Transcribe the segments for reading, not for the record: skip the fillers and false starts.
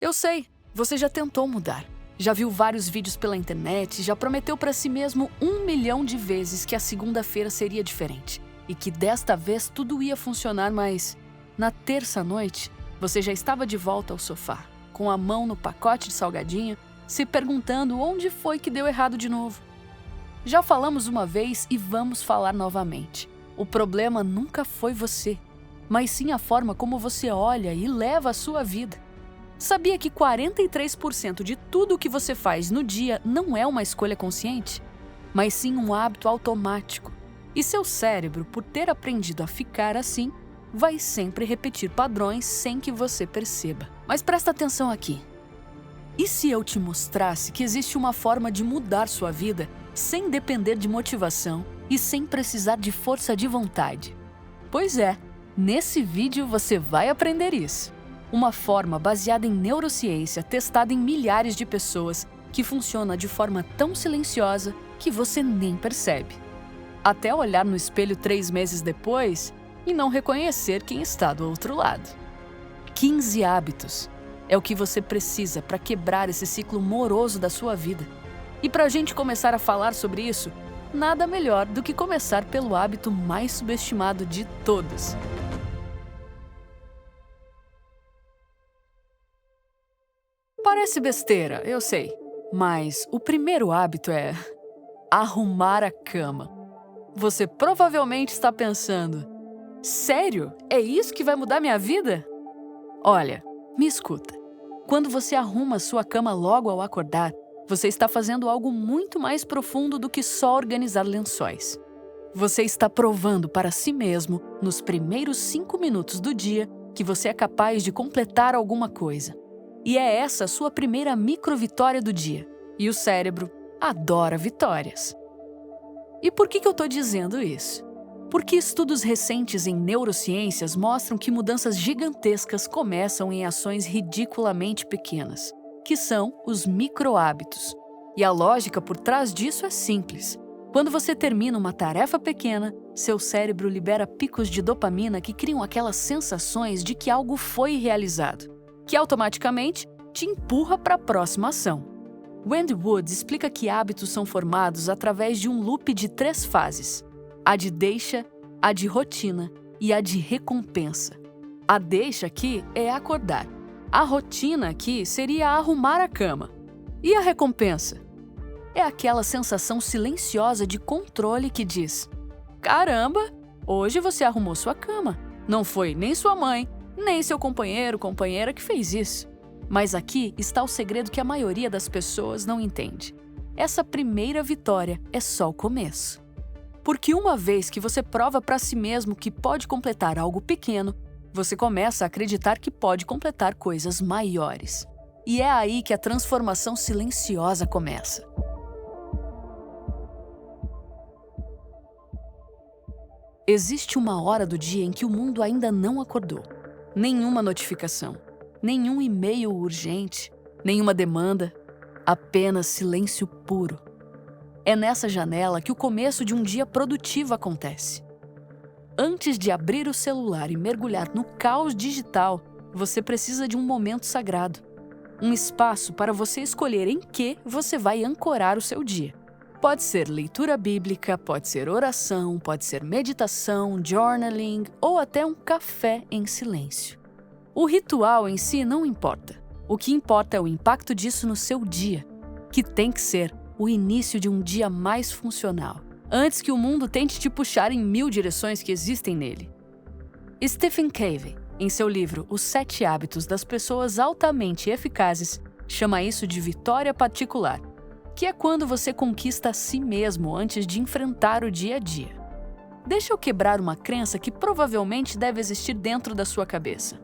Eu sei, você já tentou mudar. Já viu vários vídeos pela internet, já prometeu para si mesmo 1 milhão de vezes que a segunda-feira seria diferente e que desta vez tudo ia funcionar, mas na terça-noite você já estava de volta ao sofá, com a mão no pacote de salgadinho, se perguntando onde foi que deu errado de novo. Já falamos uma vez e vamos falar novamente. O problema nunca foi você, mas sim a forma como você olha e leva a sua vida. Sabia que 43% de tudo o que você faz no dia não é uma escolha consciente, mas sim um hábito automático? E seu cérebro, por ter aprendido a ficar assim, vai sempre repetir padrões sem que você perceba. Mas presta atenção aqui. E se eu te mostrasse que existe uma forma de mudar sua vida sem depender de motivação e sem precisar de força de vontade? Pois é, nesse vídeo você vai aprender isso. Uma forma baseada em neurociência, testada em milhares de pessoas, que funciona de forma tão silenciosa que você nem percebe. Até olhar no espelho 3 meses depois e não reconhecer quem está do outro lado. 15 hábitos é o que você precisa para quebrar esse ciclo moroso da sua vida. E para a gente começar a falar sobre isso, nada melhor do que começar pelo hábito mais subestimado de todos. Parece besteira, eu sei, mas o primeiro hábito é arrumar a cama. Você provavelmente está pensando, sério? É isso que vai mudar minha vida? Olha, me escuta. Quando você arruma a sua cama logo ao acordar, você está fazendo algo muito mais profundo do que só organizar lençóis. Você está provando para si mesmo, nos primeiros 5 minutos do dia, que você é capaz de completar alguma coisa. E é essa a sua primeira micro-vitória do dia. E o cérebro adora vitórias. E por que eu estou dizendo isso? Porque estudos recentes em neurociências mostram que mudanças gigantescas começam em ações ridiculamente pequenas, que são os micro-hábitos. E a lógica por trás disso é simples. Quando você termina uma tarefa pequena, seu cérebro libera picos de dopamina que criam aquelas sensações de que algo foi realizado, que automaticamente te empurra para a próxima ação. Wendy Wood explica que hábitos são formados através de um loop de 3 fases: a de deixa, a de rotina e a de recompensa. A deixa aqui é acordar. A rotina aqui seria arrumar a cama. E a recompensa? É aquela sensação silenciosa de controle que diz: caramba, hoje você arrumou sua cama. Não foi nem sua mãe, nem seu companheiro, companheira que fez isso. Mas aqui está o segredo que a maioria das pessoas não entende. Essa primeira vitória é só o começo. Porque uma vez que você prova para si mesmo que pode completar algo pequeno, você começa a acreditar que pode completar coisas maiores. E é aí que a transformação silenciosa começa. Existe uma hora do dia em que o mundo ainda não acordou. Nenhuma notificação, nenhum e-mail urgente, nenhuma demanda, apenas silêncio puro. É nessa janela que o começo de um dia produtivo acontece. Antes de abrir o celular e mergulhar no caos digital, você precisa de um momento sagrado. Um espaço para você escolher em que você vai ancorar o seu dia. Pode ser leitura bíblica, pode ser oração, pode ser meditação, journaling ou até um café em silêncio. O ritual em si não importa. O que importa é o impacto disso no seu dia, que tem que ser o início de um dia mais funcional, antes que o mundo tente te puxar em 1000 direções que existem nele. Stephen Covey, em seu livro Os 7 Hábitos das Pessoas Altamente Eficazes, chama isso de vitória particular, que é quando você conquista a si mesmo antes de enfrentar o dia a dia. Deixa eu quebrar uma crença que provavelmente deve existir dentro da sua cabeça.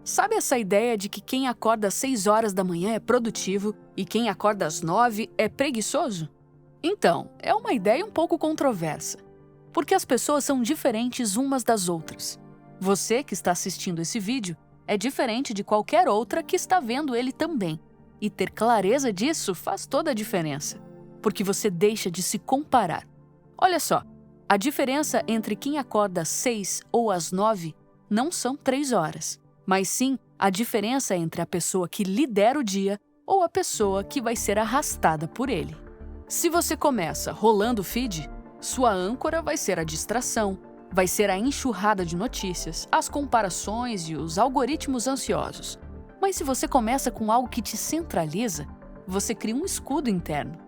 Sabe essa ideia de que quem acorda às 6 horas da manhã é produtivo e quem acorda às 9 é preguiçoso? Então, é uma ideia um pouco controversa, porque as pessoas são diferentes umas das outras. Você que está assistindo esse vídeo é diferente de qualquer outra que está vendo ele também. E ter clareza disso faz toda a diferença, porque você deixa de se comparar. Olha só, a diferença entre quem acorda às 6 ou às 9 não são 3 horas, mas sim A diferença é entre a pessoa que lidera o dia ou a pessoa que vai ser arrastada por ele. Se você começa rolando o feed, sua âncora vai ser a distração, vai ser a enxurrada de notícias, as comparações e os algoritmos ansiosos. Mas se você começa com algo que te centraliza, você cria um escudo interno.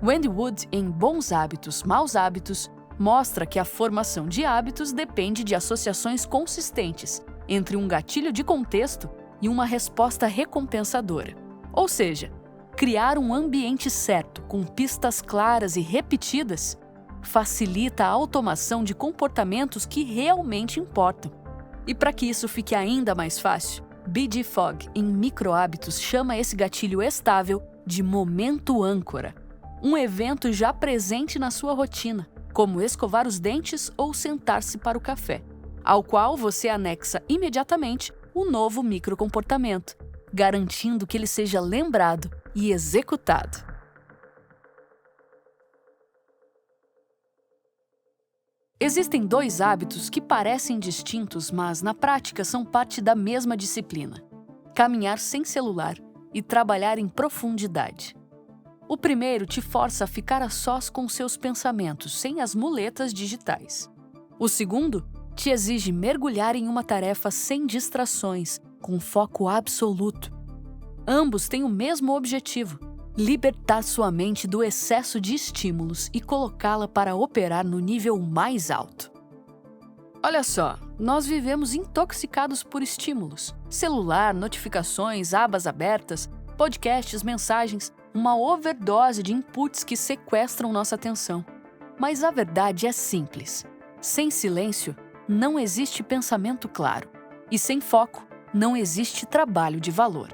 Wendy Wood, em Bons Hábitos, Maus Hábitos, mostra que a formação de hábitos depende de associações consistentes entre um gatilho de contexto e uma resposta recompensadora. Ou seja, criar um ambiente certo, com pistas claras e repetidas, facilita a automação de comportamentos que realmente importam. E para que isso fique ainda mais fácil, B.D. Fogg, em Microhábitos, chama esse gatilho estável de momento âncora, um evento já presente na sua rotina, como escovar os dentes ou sentar-se para o café, ao qual você anexa imediatamente o novo microcomportamento, garantindo que ele seja lembrado e executado. Existem 2 hábitos que parecem distintos, mas na prática são parte da mesma disciplina: caminhar sem celular e trabalhar em profundidade. O primeiro te força a ficar a sós com seus pensamentos, sem as muletas digitais. O segundo te exige mergulhar em uma tarefa sem distrações, com foco absoluto. Ambos têm o mesmo objetivo: libertar sua mente do excesso de estímulos e colocá-la para operar no nível mais alto. Olha só, nós vivemos intoxicados por estímulos: celular, notificações, abas abertas, podcasts, mensagens, uma overdose de inputs que sequestram nossa atenção. Mas a verdade é simples: sem silêncio, não existe pensamento claro. E sem foco, não existe trabalho de valor.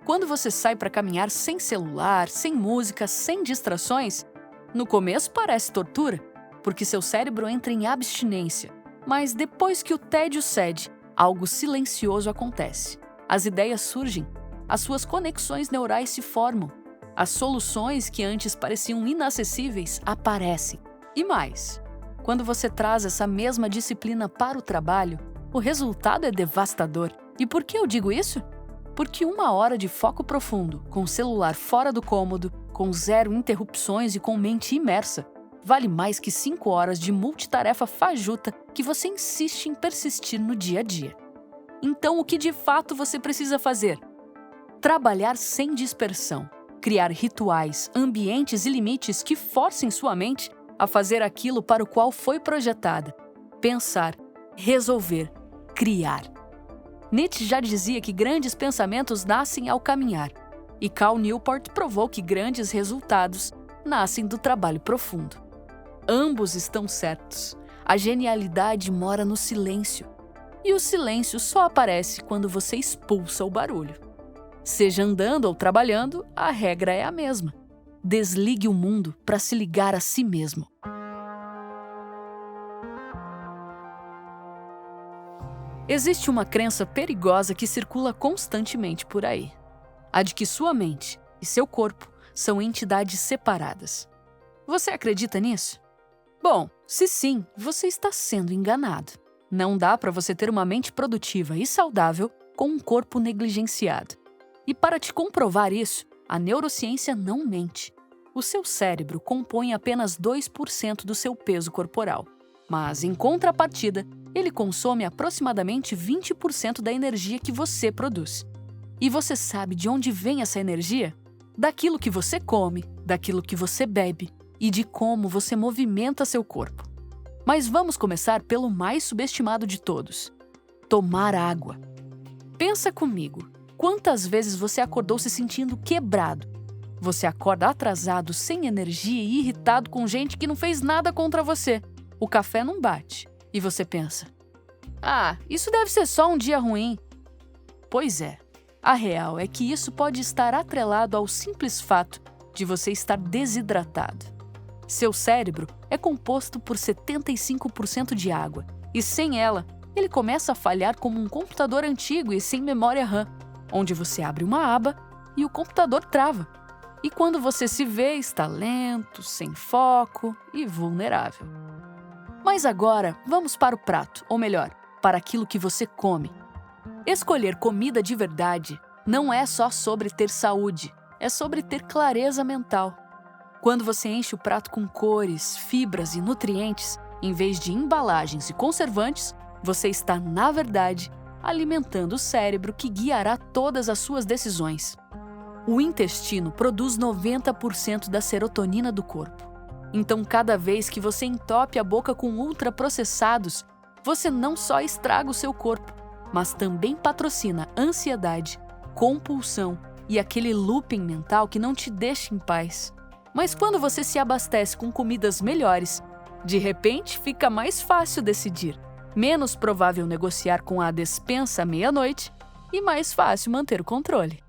Quando você sai para caminhar sem celular, sem música, sem distrações, no começo parece tortura, porque seu cérebro entra em abstinência. Mas depois que o tédio cede, algo silencioso acontece. As ideias surgem, as suas conexões neurais se formam, as soluções que antes pareciam inacessíveis aparecem. E mais, quando você traz essa mesma disciplina para o trabalho, o resultado é devastador. E por que eu digo isso? Porque 1 hora de foco profundo, com o celular fora do cômodo, com 0 interrupções e com mente imersa, vale mais que 5 horas de multitarefa fajuta que você insiste em persistir no dia a dia. Então, o que de fato você precisa fazer? Trabalhar sem dispersão, criar rituais, ambientes e limites que forcem sua mente a fazer aquilo para o qual foi projetada: pensar, resolver, criar. Nietzsche já dizia que grandes pensamentos nascem ao caminhar, e Cal Newport provou que grandes resultados nascem do trabalho profundo. Ambos estão certos. A genialidade mora no silêncio, e o silêncio só aparece quando você expulsa o barulho. Seja andando ou trabalhando, a regra é a mesma: desligue o mundo para se ligar a si mesmo. Existe uma crença perigosa que circula constantemente por aí: a de que sua mente e seu corpo são entidades separadas. Você acredita nisso? Bom, se sim, você está sendo enganado. Não dá para você ter uma mente produtiva e saudável com um corpo negligenciado. E para te comprovar isso, a neurociência não mente. O seu cérebro compõe apenas 2% do seu peso corporal. Mas, em contrapartida, ele consome aproximadamente 20% da energia que você produz. E você sabe de onde vem essa energia? Daquilo que você come, daquilo que você bebe e de como você movimenta seu corpo. Mas vamos começar pelo mais subestimado de todos: tomar água. Pensa comigo, quantas vezes você acordou se sentindo quebrado? Você acorda atrasado, sem energia e irritado com gente que não fez nada contra você. O café não bate. E você pensa: isso deve ser só um dia ruim. Pois é, a real é que isso pode estar atrelado ao simples fato de você estar desidratado. Seu cérebro é composto por 75% de água, e sem ela, ele começa a falhar como um computador antigo e sem memória RAM, onde você abre uma aba e o computador trava. E quando você se vê, está lento, sem foco e vulnerável. Mas agora, vamos para o prato, ou melhor, para aquilo que você come. Escolher comida de verdade não é só sobre ter saúde, é sobre ter clareza mental. Quando você enche o prato com cores, fibras e nutrientes, em vez de embalagens e conservantes, você está, na verdade, alimentando o cérebro que guiará todas as suas decisões. O intestino produz 90% da serotonina do corpo. Então, cada vez que você entope a boca com ultraprocessados, você não só estraga o seu corpo, mas também patrocina ansiedade, compulsão e aquele looping mental que não te deixa em paz. Mas quando você se abastece com comidas melhores, de repente fica mais fácil decidir, menos provável negociar com a despensa à meia-noite e mais fácil manter o controle.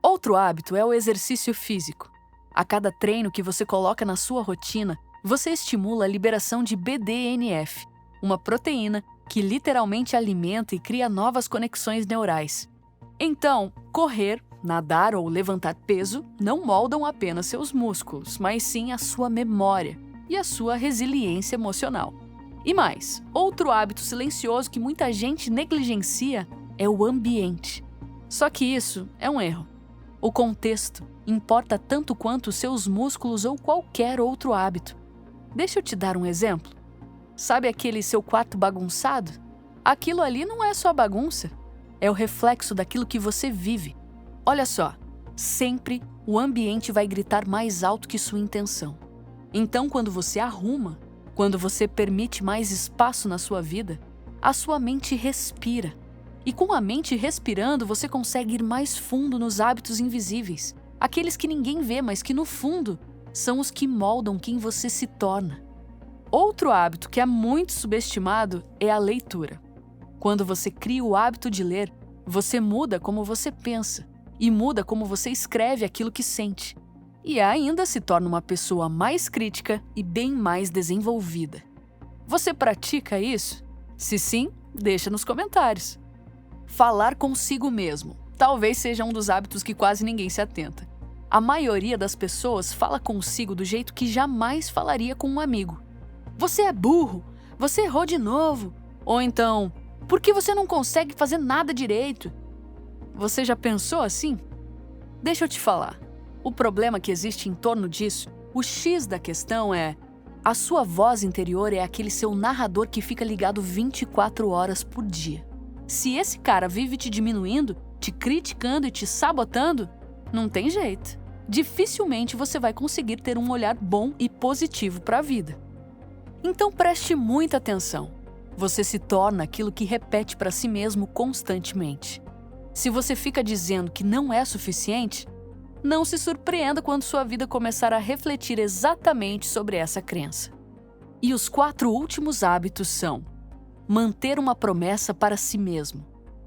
Outro hábito é o exercício físico. A cada treino que você coloca na sua rotina, você estimula a liberação de BDNF, uma proteína que literalmente alimenta e cria novas conexões neurais. Então, correr, nadar ou levantar peso não moldam apenas seus músculos, mas sim a sua memória e a sua resiliência emocional. E mais, outro hábito silencioso que muita gente negligencia é o ambiente. Só que isso é um erro. O contexto importa tanto quanto os seus músculos ou qualquer outro hábito. Deixa eu te dar um exemplo. Sabe aquele seu quarto bagunçado? Aquilo ali não é só bagunça. É o reflexo daquilo que você vive. Olha só, sempre o ambiente vai gritar mais alto que sua intenção. Então, quando você arruma, quando você permite mais espaço na sua vida, a sua mente respira. E com a mente respirando, você consegue ir mais fundo nos hábitos invisíveis. Aqueles que ninguém vê, mas que no fundo são os que moldam quem você se torna. Outro hábito que é muito subestimado é a leitura. Quando você cria o hábito de ler, você muda como você pensa e muda como você escreve aquilo que sente. E ainda se torna uma pessoa mais crítica e bem mais desenvolvida. Você pratica isso? Se sim, deixa nos comentários. Falar consigo mesmo talvez seja um dos hábitos que quase ninguém se atenta. A maioria das pessoas fala consigo do jeito que jamais falaria com um amigo. Você é burro, você errou de novo. Ou então, por que você não consegue fazer nada direito? Você já pensou assim? Deixa eu te falar. O problema que existe em torno disso, o X da questão é: a sua voz interior é aquele seu narrador que fica ligado 24 horas por dia. Se esse cara vive te diminuindo, te criticando e te sabotando, não tem jeito. Dificilmente você vai conseguir ter um olhar bom e positivo para a vida. Então preste muita atenção. Você se torna aquilo que repete para si mesmo constantemente. Se você fica dizendo que não é suficiente, não se surpreenda quando sua vida começar a refletir exatamente sobre essa crença. E os 4 últimos hábitos são: manter uma promessa para si mesmo.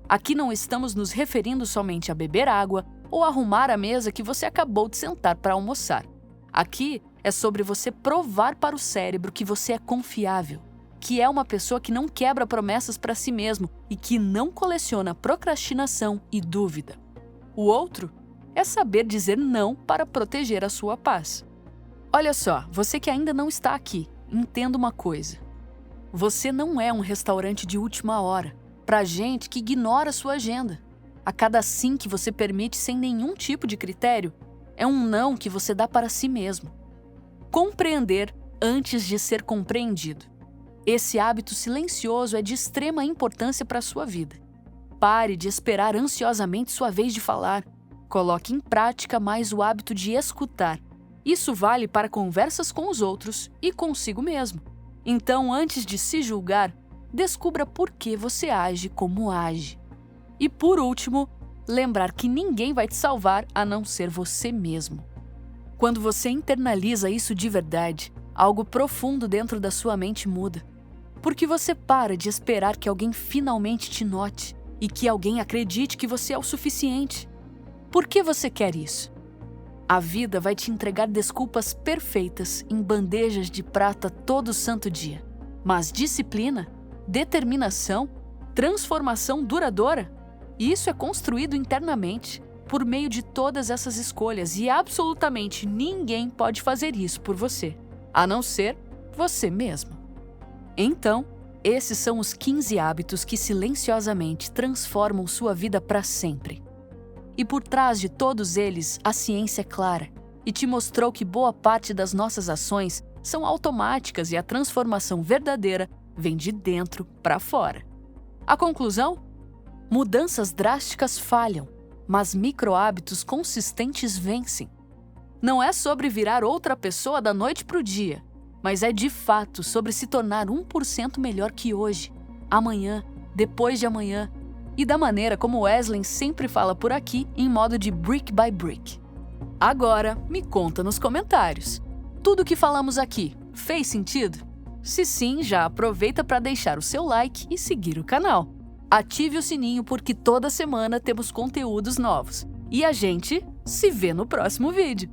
Aqui não estamos nos referindo somente a beber água ou arrumar a mesa que você acabou de sentar para almoçar. Aqui é sobre você provar para o cérebro que você é confiável, que é uma pessoa que não quebra promessas para si mesmo e que não coleciona procrastinação e dúvida. O outro é saber dizer não para proteger a sua paz. Olha só, você que ainda não está aqui, entenda uma coisa. Você não é um restaurante de última hora, para gente que ignora sua agenda. A cada sim que você permite sem nenhum tipo de critério, é um não que você dá para si mesmo. Compreender antes de ser compreendido. Esse hábito silencioso é de extrema importância para a sua vida. Pare de esperar ansiosamente sua vez de falar. Coloque em prática mais o hábito de escutar. Isso vale para conversas com os outros e consigo mesmo. Então, antes de se julgar, descubra por que você age como age. E por último, lembrar que ninguém vai te salvar a não ser você mesmo. Quando você internaliza isso de verdade, algo profundo dentro da sua mente muda. Porque você para de esperar que alguém finalmente te note e que alguém acredite que você é o suficiente. Por que você quer isso? A vida vai te entregar desculpas perfeitas em bandejas de prata todo santo dia. Mas disciplina, determinação, transformação duradoura, isso é construído internamente por meio de todas essas escolhas e absolutamente ninguém pode fazer isso por você, a não ser você mesmo. Então, esses são os 15 hábitos que silenciosamente transformam sua vida para sempre. E por trás de todos eles, a ciência é clara e te mostrou que boa parte das nossas ações são automáticas e a transformação verdadeira vem de dentro para fora. A conclusão? Mudanças drásticas falham, mas micro-hábitos consistentes vencem. Não é sobre virar outra pessoa da noite para o dia, mas é de fato sobre se tornar 1% melhor que hoje, amanhã, depois de amanhã, e da maneira como Wesley sempre fala por aqui, em modo de brick by brick. Agora, me conta nos comentários. Tudo o que falamos aqui fez sentido? Se sim, já aproveita para deixar o seu like e seguir o canal. Ative o sininho porque toda semana temos conteúdos novos. E a gente se vê no próximo vídeo.